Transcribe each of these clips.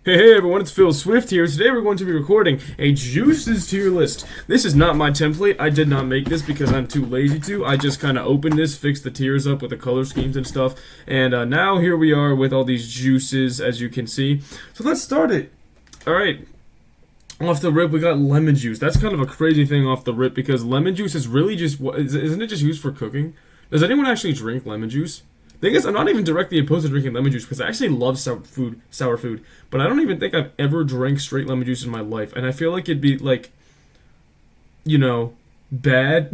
Hey everyone, it's Phil Swift here. Today we're going to be recording a juices tier list. This is not my template. I did not make this because I'm too lazy to. I just kind of opened this, fixed the tiers up with the color schemes and stuff, and now here we are with all these juices, as you can see. So let's start it. Alright, off the rip we got lemon juice. That's kind of a crazy thing off the rip because lemon juice is really just, isn't it just used for cooking? Does anyone actually drink lemon juice? Thing is, I'm not even directly opposed to drinking lemon juice because I actually love sour food, but I don't even think I've ever drank straight lemon juice in my life, and I feel like it'd be like, you know, bad.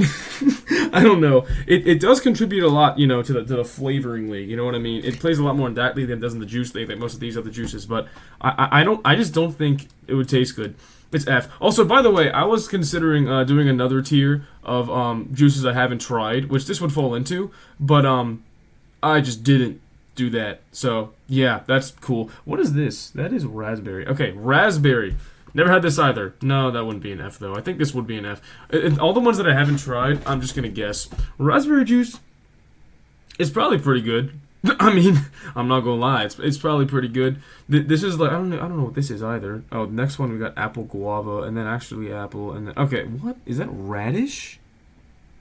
I don't know. It does contribute a lot, you know, to the flavoring league. You know what I mean? It plays a lot more in that league than it does in the juice league. Like most of these other juices, but I just don't think it would taste good. It's F. Also, by the way, I was considering doing another tier of juices I haven't tried, which this would fall into, but I just didn't do that. So, yeah, that's cool. What is this? That is raspberry. Okay, raspberry. Never had this either. No, that wouldn't be an F, though. I think this would be an F. All the ones that I haven't tried, I'm just going to guess. Raspberry juice is probably pretty good. I mean, I'm not going to lie. It's probably pretty good. This is like, I don't know what this is either. Oh, next one we got apple guava, and then actually apple, and then, okay, what? Is that radish?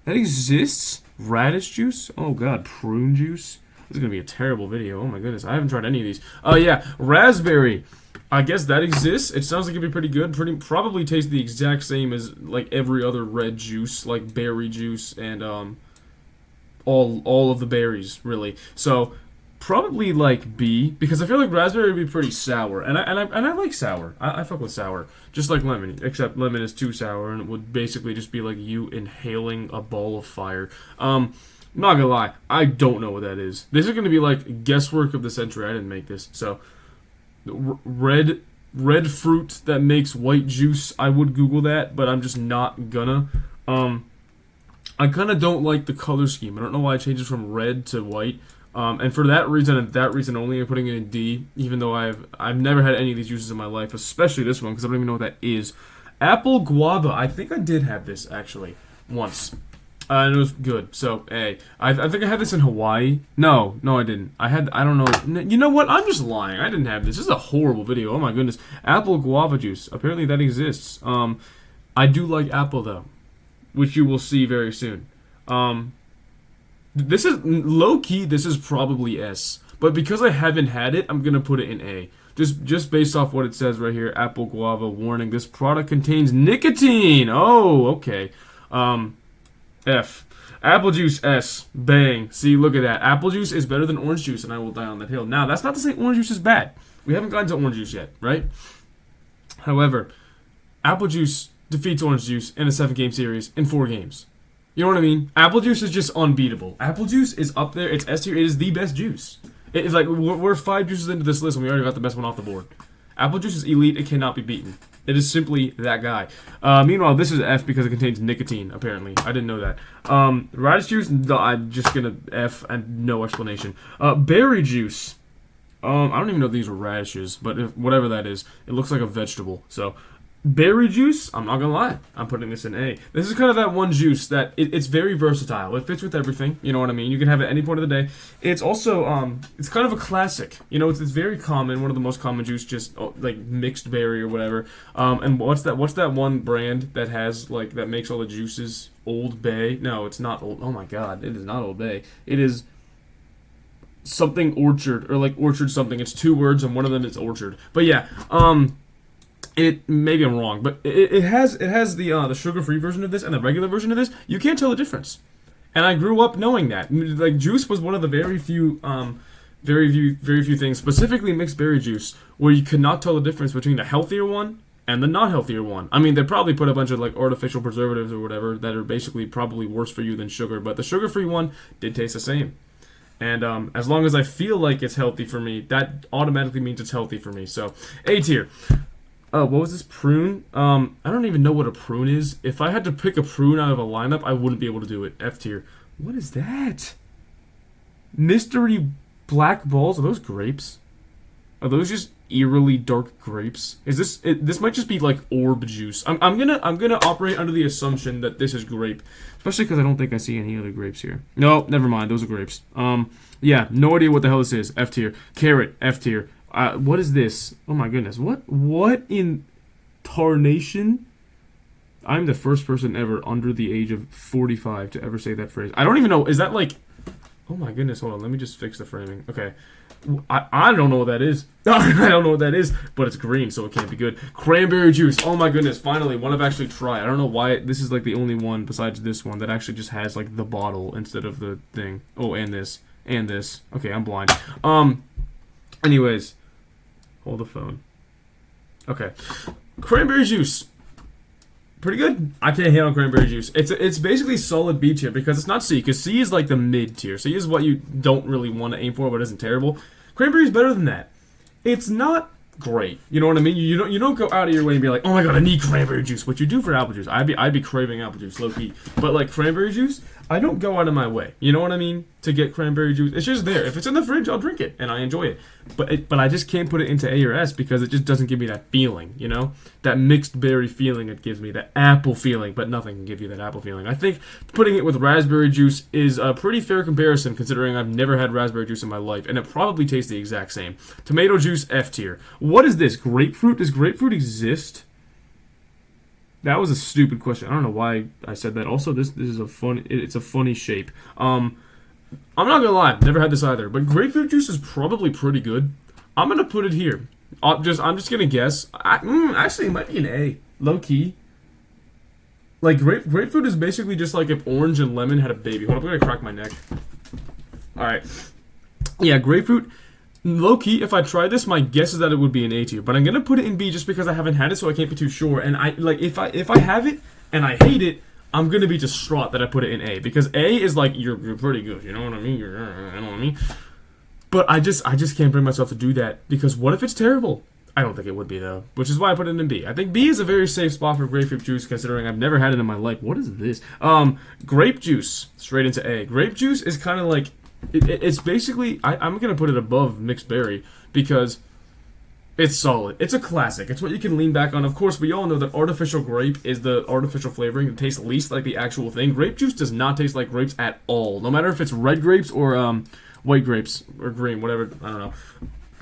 That exists? Radish juice? Oh god, prune juice? This is gonna be a terrible video. Oh my goodness, I haven't tried any of these. Oh yeah, raspberry. I guess that exists. It sounds like it'd be pretty good. Probably tastes the exact same as like every other red juice, like berry juice and all of the berries, really. So probably like B, because I feel like raspberry would be pretty sour, and I like sour. I fuck with sour, just like lemon, except lemon is too sour, and it would basically just be like you inhaling a ball of fire. Not gonna lie, I don't know what that is. This is gonna be like guesswork of the century. I didn't make this, so red fruit that makes white juice. I would Google that, but I'm just not gonna. I kind of don't like the color scheme. I don't know why I changed it from red to white. And for that reason and that reason only, I'm putting it in D, even though I've never had any of these juices in my life, especially this one, because I don't even know what that is. Apple guava. I think I did have this, actually, once. And it was good, so A. I think I had this in Hawaii. No, I didn't. I don't know. You know what? I'm just lying. I didn't have this. This is a horrible video. Oh my goodness. Apple guava juice. Apparently that exists. I do like apple, though, which you will see very soon. This is low-key, this is probably S. But because I haven't had it, I'm going to put it in A. Just based off what it says right here, apple guava, warning, this product contains nicotine. Oh, okay. F. Apple juice, S. Bang. See, look at that. Apple juice is better than orange juice, and I will die on that hill. Now, that's not to say orange juice is bad. We haven't gotten to orange juice yet, right? However, apple juice defeats orange juice in a 7-game series in 4 games. You know what I mean? Apple juice is just unbeatable. Apple juice is up there. It's S tier. It is the best juice. It's like, we're 5 juices into this list, and we already got the best one off the board. Apple juice is elite. It cannot be beaten. It is simply that guy. Meanwhile, this is F because it contains nicotine, apparently. I didn't know that. Radish juice, no, I'm just gonna F and no explanation. Berry juice. I don't even know if these are radishes, but whatever that is, it looks like a vegetable. So, berry juice, I'm not gonna lie, I'm putting this in A. This is kind of that one juice that it's very versatile. It fits with everything, you know what I mean? You can have it at any point of the day. It's also, it's kind of a classic. You know, it's very common, one of the most common juice, just like mixed berry or whatever. And what's that one brand that has, like, that makes all the juices? Old Bay? No, it's not Old, oh my god, it is not Old Bay. It is something Orchard, or like Orchard something. It's 2 words, and one of them is Orchard. But yeah, maybe I'm wrong, but it has the sugar-free version of this and the regular version of this. You can't tell the difference, and I grew up knowing that. Like, juice was one of the very few things, specifically mixed berry juice, where you could not tell the difference between the healthier one and the not healthier one. I mean, they probably put a bunch of like artificial preservatives or whatever that are basically probably worse for you than sugar, but the sugar-free one did taste the same. And as long as I feel like it's healthy for me, that automatically means it's healthy for me. So, A tier. What was this? Prune? I don't even know what a prune is. If I had to pick a prune out of a lineup, I wouldn't be able to do it. F tier. What is that? Mystery black balls? Are those grapes? Are those just eerily dark grapes? Is this? This might just be like orb juice. I'm gonna operate under the assumption that this is grape, especially because I don't think I see any other grapes here. No, never mind. Those are grapes. Yeah, no idea what the hell this is. F tier. Carrot. F tier. What is this? Oh my goodness. What in tarnation? I'm the first person ever under the age of 45 to ever say that phrase. I don't even know. Is that like... Oh my goodness. Hold on. Let me just fix the framing. Okay. I don't know what that is. I don't know what that is, but it's green, so it can't be good. Cranberry juice. Oh my goodness. Finally, one I've actually tried. I don't know why this is like the only one besides this one that actually just has like the bottle instead of the thing. Oh, and this. And this. Okay, I'm blind. Anyways. Hold the phone. Okay. Cranberry juice. Pretty good. I can't hate on cranberry juice. It's basically solid B tier because it's not C, because C is like the mid tier. C is what you don't really want to aim for, but isn't terrible. Cranberry is better than that. It's not great. You know what I mean? You don't go out of your way and be like, oh my god, I need cranberry juice. What you do for apple juice? I'd be craving apple juice, low key. But like cranberry juice, I don't go out of my way. You know what I mean? To get cranberry juice, it's just there. If it's in the fridge, I'll drink it and I enjoy it. But I just can't put it into A or S because it just doesn't give me that feeling. You know, that mixed berry feeling it gives me, that apple feeling. But nothing can give you that apple feeling. I think putting it with raspberry juice is a pretty fair comparison, considering I've never had raspberry juice in my life, and it probably tastes the exact same. Tomato juice, F tier. What is this? Grapefruit? Does grapefruit exist? That was a stupid question. I don't know why I said that. Also, this is a fun. It's a funny shape. I'm not gonna lie, never had this either. But grapefruit juice is probably pretty good. I'm gonna put it here. I'm just gonna guess. Actually, it might be an A, low key. Like grapefruit is basically just like if orange and lemon had a baby. Hold up, I'm gonna crack my neck. All right. Yeah, grapefruit. Low key, if I try this, my guess is that it would be an A tier. But I'm gonna put it in B just because I haven't had it, so I can't be too sure. And if I have it and I hate it, I'm gonna be distraught that I put it in A, because A is like you're pretty good. You know what I mean? You know what I mean? But I just can't bring myself to do that, because what if it's terrible? I don't think it would be though, which is why I put it in B. I think B is a very safe spot for grapefruit juice, considering I've never had it in my life. What is this? Grape juice, straight into A. Grape juice is kind of like. It's basically, I'm going to put it above mixed berry because it's solid. It's a classic. It's what you can lean back on. Of course, we all know that artificial grape is the artificial flavoring that tastes least like the actual thing. Grape juice does not taste like grapes at all. No matter if it's red grapes or white grapes or green, whatever, I don't know.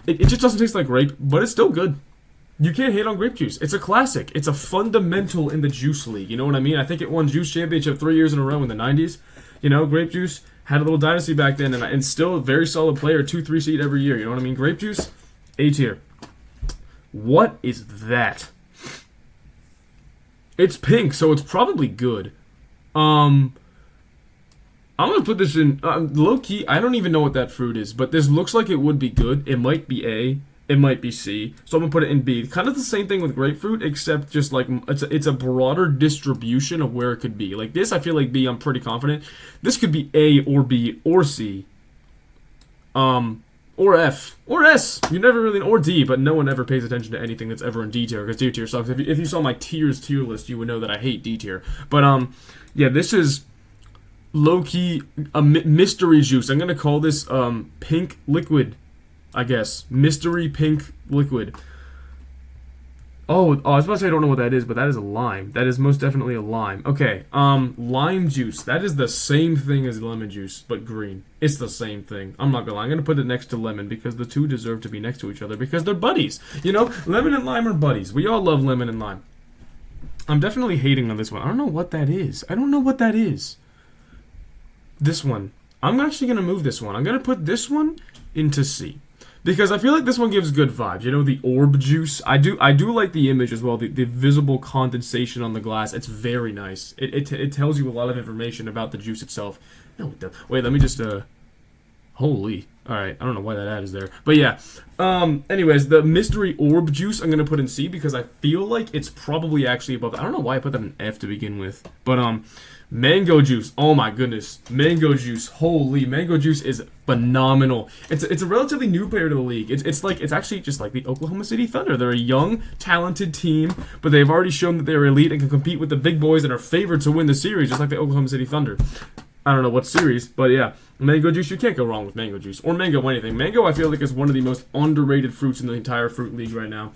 It just doesn't taste like grape, but it's still good. You can't hate on grape juice. It's a classic. It's a fundamental in the juice league. You know what I mean? I think it won juice championship 3 years in a row in the 90s. You know, grape juice had a little dynasty back then, and still a very solid player, 2-3 seed every year. You know what I mean? Grape juice, A tier. What is that? It's pink, so it's probably good. I'm gonna put this in low key. I don't even know what that fruit is, but this looks like it would be good. It might be A. It might be C, so I'm gonna put it in B. Kind of the same thing with grapefruit, except just like it's a broader distribution of where it could be. Like this, I feel like B. I'm pretty confident. This could be A or B or C, or F or S. You never really, or D, but no one ever pays attention to anything that's ever in D tier, because D tier sucks. If you saw my tier list, you would know that I hate D tier. But yeah, this is low key a mystery juice. I'm gonna call this pink liquid. I guess. Mystery pink liquid. Oh, I was about to say I don't know what that is, but that is a lime. That is most definitely a lime. Okay, lime juice. That is the same thing as lemon juice, but green. It's the same thing. I'm not gonna lie. I'm gonna put it next to lemon, because the two deserve to be next to each other, because they're buddies. You know, lemon and lime are buddies. We all love lemon and lime. I'm definitely hating on this one. I don't know what that is. I don't know what that is. This one. I'm actually gonna move this one. I'm gonna put this one into C. Because I feel like this one gives good vibes. You know, the orb juice. I do like the image as well. The visible condensation on the glass. It's very nice. It tells you a lot of information about the juice itself. No, it does. Wait, let me just holy. Alright, I don't know why that ad is there. But yeah. Anyways, the mystery orb juice I'm gonna put in C, because I feel like it's probably actually above. I don't know why I put that in F to begin with. But mango juice. Oh my goodness. Mango juice. Holy, mango juice is phenomenal. It's a relatively new player to the league. It's actually just like the Oklahoma City Thunder. They're a young, talented team, but they've already shown that they're elite and can compete with the big boys and are favored to win the series, just like the Oklahoma City Thunder. I don't know what series, but yeah. Mango juice, you can't go wrong with mango juice. Or mango anything. Mango, I feel like, is one of the most underrated fruits in the entire fruit league right now.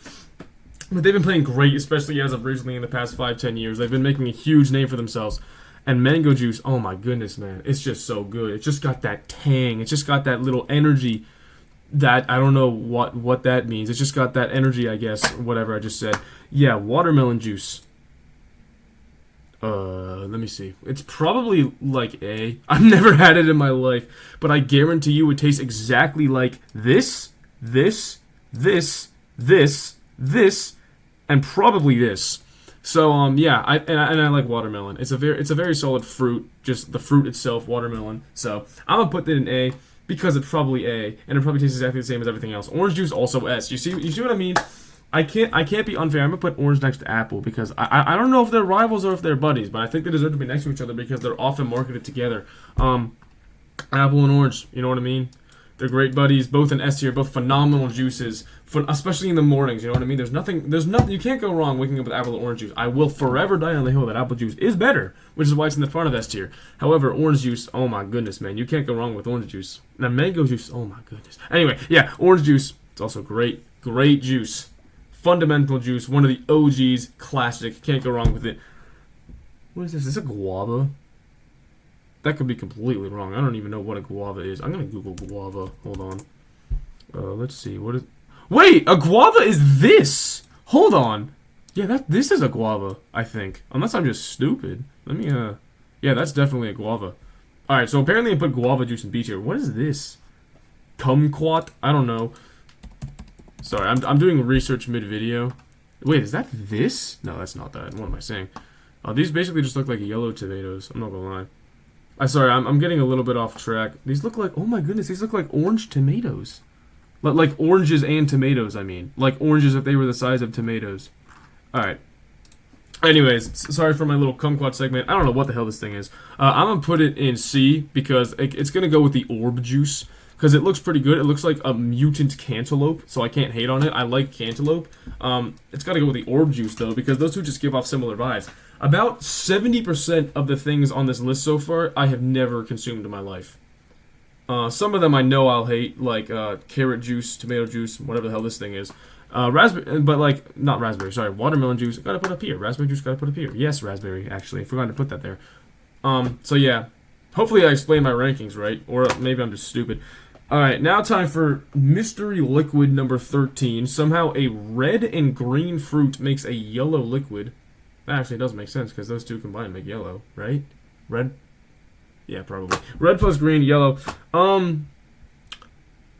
But they've been playing great, especially as of recently in the past 5-10 years. They've been making a huge name for themselves. And mango juice, oh my goodness, man. It's just so good. It's just got that tang. It's just got that little energy. That, I don't know what that means. It's just got that energy, I guess. Whatever I just said. Yeah, watermelon juice. Let me see. It's probably like A. I've never had it in my life, but I guarantee you it tastes exactly like this, this, and probably this. So yeah, I like watermelon. It's a very solid fruit. Just the fruit itself, watermelon. So I'm gonna put that in A because it's probably A, and it probably tastes exactly the same as everything else. Orange juice also S. You see what I mean? I can't be unfair. I'm gonna put orange next to apple because I don't know if they're rivals or if they're buddies, but I think they deserve to be next to each other because they're often marketed together. Apple and orange, you know what I mean? They're great buddies, both in S tier, both phenomenal juices, especially in the mornings. You know what I mean? There's nothing. You can't go wrong waking up with apple or orange juice. I will forever die on the hill that apple juice is better, which is why it's in the front of S tier. However, orange juice, oh my goodness, man, you can't go wrong with orange juice. Now mango juice, oh my goodness. Anyway, yeah, orange juice, it's also great juice. Fundamental juice, one of the OGs, classic. Can't go wrong with it. What is this? Is this a guava? That could be completely wrong. I don't even know what a guava is. I'm gonna Google guava. Hold on. Let's see. What is? Wait, a guava is this? Hold on. Yeah, this is a guava. I think, unless I'm just stupid. Let me. Yeah, that's definitely a guava. All right. So apparently, I put guava juice in B tier. What is this? Kumquat? I don't know. Sorry, I'm doing research mid-video. Wait, is that this? No, that's not that. What am I saying? These basically just look like yellow tomatoes. I'm not gonna lie. Sorry, I'm getting a little bit off track. These look like, oh my goodness, these look like orange tomatoes. Like oranges and tomatoes, I mean. Like oranges if they were the size of tomatoes. Alright. Anyways, sorry for my little kumquat segment. I don't know what the hell this thing is. I'm gonna put it in C because it's gonna go with the orb juice. Because it looks pretty good. It looks like a mutant cantaloupe, so I can't hate on it. I like cantaloupe. It's got to go with the orb juice, though, because those two just give off similar vibes. About 70% of the things on this list so far, I have never consumed in my life. Some of them I know I'll hate, like carrot juice, tomato juice, whatever the hell this thing is. Raspberry, but like, not raspberry, sorry, watermelon juice, gotta put up here. Raspberry juice, gotta put up here. Yes, raspberry, actually. I forgot to put that there. So yeah. Hopefully I explained my rankings right, or maybe I'm just stupid. Alright, now time for mystery liquid number 13. Somehow a red and green fruit makes a yellow liquid. That actually does make sense, because those two combined make yellow, right? Red? Yeah, probably. Red plus green, yellow. I'm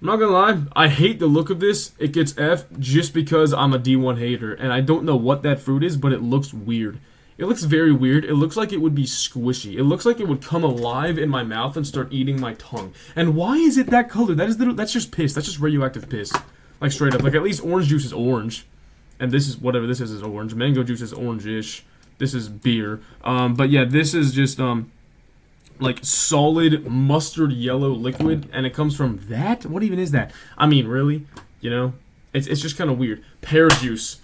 not gonna lie, I hate the look of this. It gets F just because I'm a D1 hater, and I don't know what that fruit is, but it looks weird. It looks very weird. It looks like it would be squishy. It looks like it would come alive in my mouth and start eating my tongue. And why is it that color? That's just piss. That's just radioactive piss. Like, straight up. Like, at least orange juice is orange. And this is, whatever this is orange. Mango juice is orange-ish. This is beer. But yeah, this is just, like, solid mustard yellow liquid. And it comes from that? What even is that? I mean, really? You know? It's just kind of weird. Pear juice.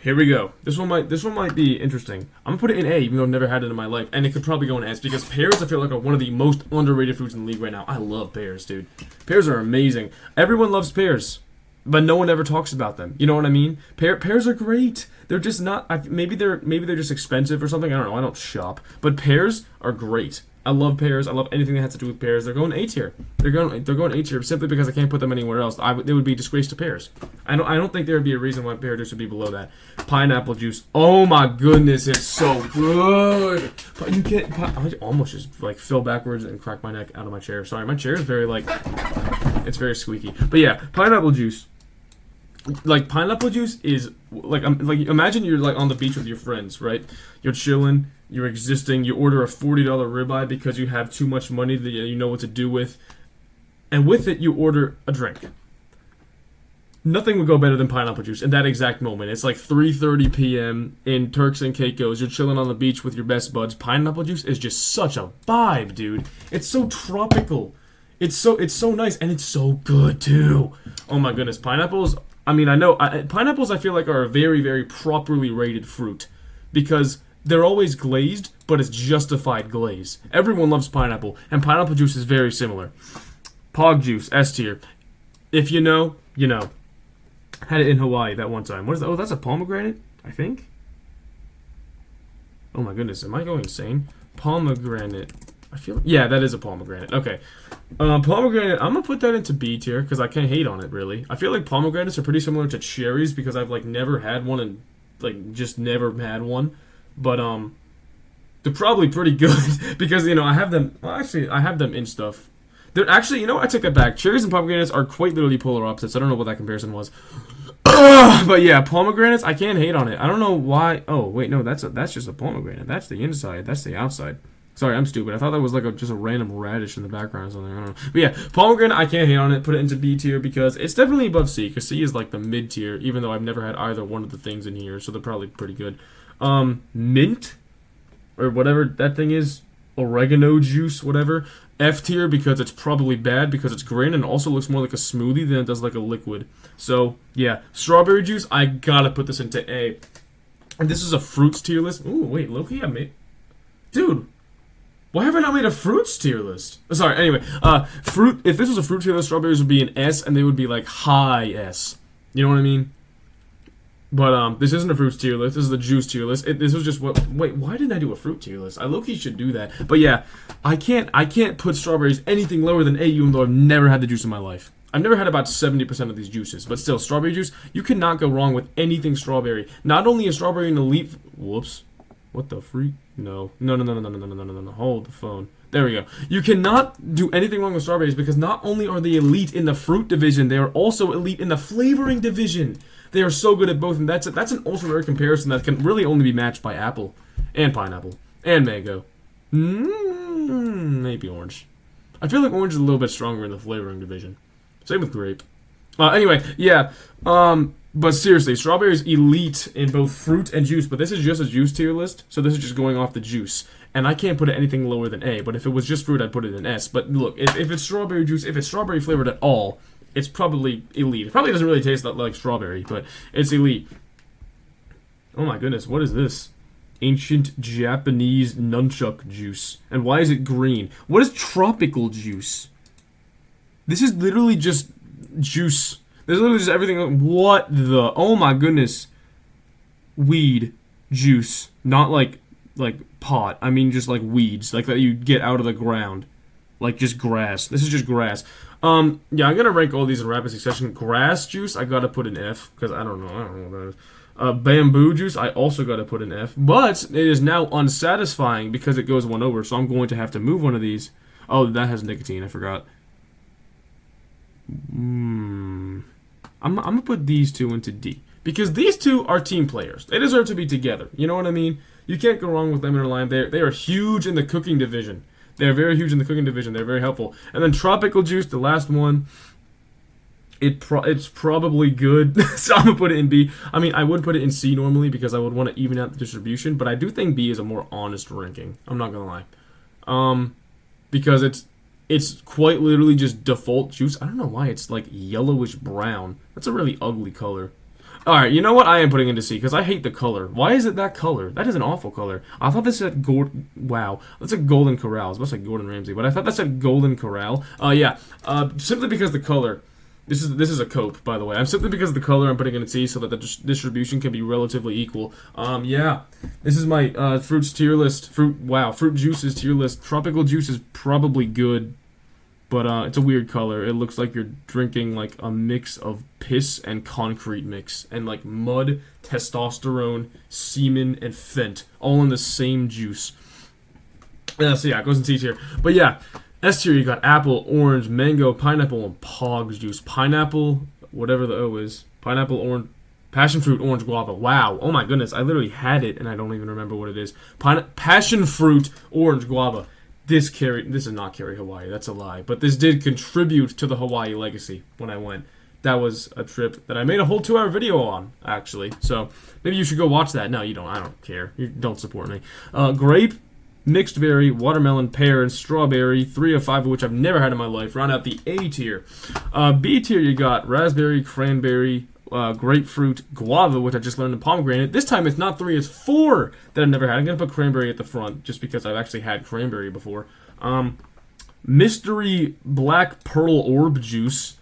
Here we go. This one might be interesting. I'm gonna put it in A, even though I've never had it in my life, and it could probably go in S because pears I feel like are one of the most underrated fruits in the league right now. I love pears, dude. Pears are amazing. Everyone loves pears, but no one ever talks about them. You know what I mean? Pears are great. They're just not. Maybe they're just expensive or something. I don't know. I don't shop, but pears are great. I love pears. I love anything that has to do with pears. They're going A tier. They're going A tier simply because I can't put them anywhere else. They would be disgrace to pears. I don't think there would be a reason why pear juice would be below that. Pineapple juice. Oh my goodness, it's so good. But you can't. I almost just like fell backwards and cracked my neck out of my chair. Sorry, my chair is very like. It's very squeaky. But yeah, pineapple juice. Like, pineapple juice is like imagine you're like on the beach with your friends, right? You're chilling. You're existing, you order a $40 ribeye because you have too much money that you know what to do with. And with it, you order a drink. Nothing would go better than pineapple juice in that exact moment. It's like 3:30 p.m. in Turks and Caicos. You're chilling on the beach with your best buds. Pineapple juice is just such a vibe, dude. It's so tropical. It's so nice, and it's so good, too. Oh my goodness, pineapples, I mean, pineapples I feel like are a very, very properly rated fruit. Because they're always glazed, but it's justified glaze. Everyone loves pineapple, and pineapple juice is very similar. Pog juice, S tier. If you know, you know. Had it in Hawaii that one time. What is that? Oh, that's a pomegranate, I think. Oh my goodness, am I going insane? Pomegranate. Yeah, that is a pomegranate. Okay. Pomegranate, I'm gonna put that into B tier because I can't hate on it really. I feel like pomegranates are pretty similar to cherries because I've like never had one and like just never had one. But they're probably pretty good because I have them. Well, actually, I have them in stuff. They're actually, I take that back. Cherries and pomegranates are quite literally polar opposites. I don't know what that comparison was. But yeah, pomegranates, I can't hate on it. I don't know why. Oh wait, no, that's just a pomegranate. That's the inside. That's the outside. Sorry, I'm stupid. I thought that was like just a random radish in the background or something. I don't know. But yeah, pomegranate, I can't hate on it. Put it into B tier because it's definitely above C. Because C is like the mid tier, even though I've never had either one of the things in here, so they're probably pretty good. Mint or whatever that thing is, oregano juice, whatever. F tier because it's probably bad because it's green and also looks more like a smoothie than it does like a liquid. So yeah, strawberry juice, I gotta put this into A. And this is a fruits tier list. Ooh, wait, Loki, I made... Dude, why have I not made a fruits tier list? Sorry, anyway, fruit. If this was a fruit tier list, strawberries would be an S and they would be like high S. You know what I mean? But this isn't a fruits tier list. This is the juice tier list. This was just what. Wait, why didn't I do a fruit tier list? I low-key should do that. But yeah, I can't put strawberries anything lower than A, even though I've never had the juice in my life. I've never had about 70% of these juices, but still, strawberry juice. You cannot go wrong with anything strawberry. Not only is strawberry an elite. Whoops, what the freak? No. Hold the phone. There we go. You cannot do anything wrong with strawberries because not only are they elite in the fruit division, they are also elite in the flavoring division. They are so good at both, and that's an ultra rare comparison that can really only be matched by apple, and pineapple, and mango. Maybe orange. I feel like orange is a little bit stronger in the flavoring division. Same with grape. Anyway, yeah. But seriously, strawberry is elite in both fruit and juice, but this is just a juice tier list, so this is just going off the juice. And I can't put it anything lower than A, but if it was just fruit, I'd put it in S. But look, if it's strawberry juice, if it's strawberry flavored at all, it's probably elite. It probably doesn't really taste like strawberry, but it's elite. Oh my goodness, what is this? Ancient Japanese nunchuck juice. And why is it green? What is tropical juice? This is literally just juice. There's literally just everything. What the? Oh my goodness. Weed juice. Not like pot. I mean just like weeds. Like that you get out of the ground. Like just grass. This is just grass. Yeah, I'm gonna rank all these in rapid succession. Grass juice, I gotta put an F, because I don't know what that is. Bamboo juice, I also gotta put an F. But it is now unsatisfying because it goes one over, so I'm going to have to move one of these. Oh, that has nicotine, I forgot. I'm gonna put these two into D. Because these two are team players. They deserve to be together. You know what I mean? You can't go wrong with lemon or lime. They are huge in the cooking division. They're very huge in the cooking division. They're very helpful. And then tropical juice, the last one, it's probably good. So I'm going to put it in B. I mean, I would put it in C normally because I would want to even out the distribution. But I do think B is a more honest ranking. I'm not going to lie. Because it's quite literally just default juice. I don't know why it's like yellowish brown. That's a really ugly color. Alright, you know what? I am putting into C, because I hate the color. Why is it that color? That is an awful color. I thought this said wow. That's a Golden Corral. It's supposed to say Gordon Ramsay, but I thought that said Golden Corral. Yeah. Simply because the color. This is a cope, by the way. I'm simply because of the color I'm putting it in C so that the distribution can be relatively equal. Yeah. This is my fruits tier list. Fruit juices tier list. Tropical juice is probably good. But it's a weird color. It looks like you're drinking like a mix of piss and concrete mix. And like mud, testosterone, semen, and fent. All in the same juice. So yeah, it goes in C tier. But yeah, S tier you got apple, orange, mango, pineapple, and pogs juice. Pineapple, whatever the O is. Pineapple, orange, passion fruit, orange, guava. Wow. Oh my goodness. I literally had it and I don't even remember what it is. Passion fruit, orange, guava. This is not Carry Hawaii, that's a lie. But this did contribute to the Hawaii legacy when I went. That was a trip that I made a whole 2-hour video on, actually. So, maybe you should go watch that. No, you don't. I don't care. You don't support me. Grape, mixed berry, watermelon, pear, and strawberry. 3 of 5 of which I've never had in my life. Round out the A tier. B tier, you got raspberry, cranberry, grapefruit, guava, which I just learned in pomegranate. This time it's not 3, it's 4 that I've never had. I'm going to put cranberry at the front just because I've actually had cranberry before. Mystery black pearl orb juice.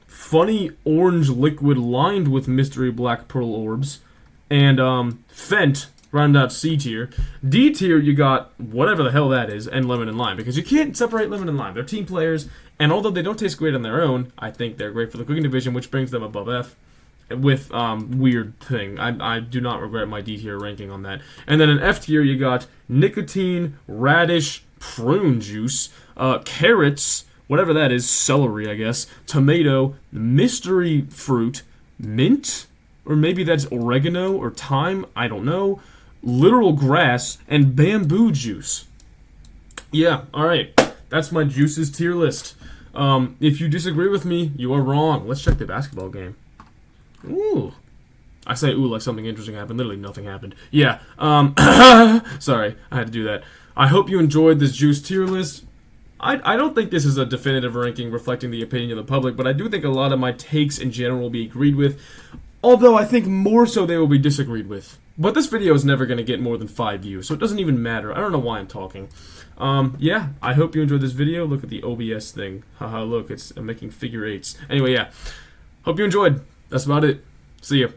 Funny orange liquid lined with mystery black pearl orbs. And Fent, Round out C tier. D tier, you got whatever the hell that is, and lemon and lime, because you can't separate lemon and lime. They're team players, and although they don't taste great on their own, I think they're great for the cooking division, which brings them above F. With weird thing. I do not regret my D tier ranking on that. And then in F tier, you got nicotine, radish, prune juice, carrots, whatever that is, celery, I guess, tomato, mystery fruit, mint, or maybe that's oregano or thyme, I don't know, literal grass, and bamboo juice. Yeah, alright. That's my juices tier list. If you disagree with me, you are wrong. Let's check the basketball game. Ooh. I say ooh like something interesting happened. Literally nothing happened. Yeah. Sorry, I had to do that. I hope you enjoyed this juice tier list. I don't think this is a definitive ranking reflecting the opinion of the public, but I do think a lot of my takes in general will be agreed with, although I think more so they will be disagreed with. But this video is never going to get more than 5 views, so it doesn't even matter. I don't know why I'm talking. Yeah, I hope you enjoyed this video. Look at the OBS thing. Haha, look, I'm making figure eights. Anyway, yeah. Hope you enjoyed. That's about it. See ya.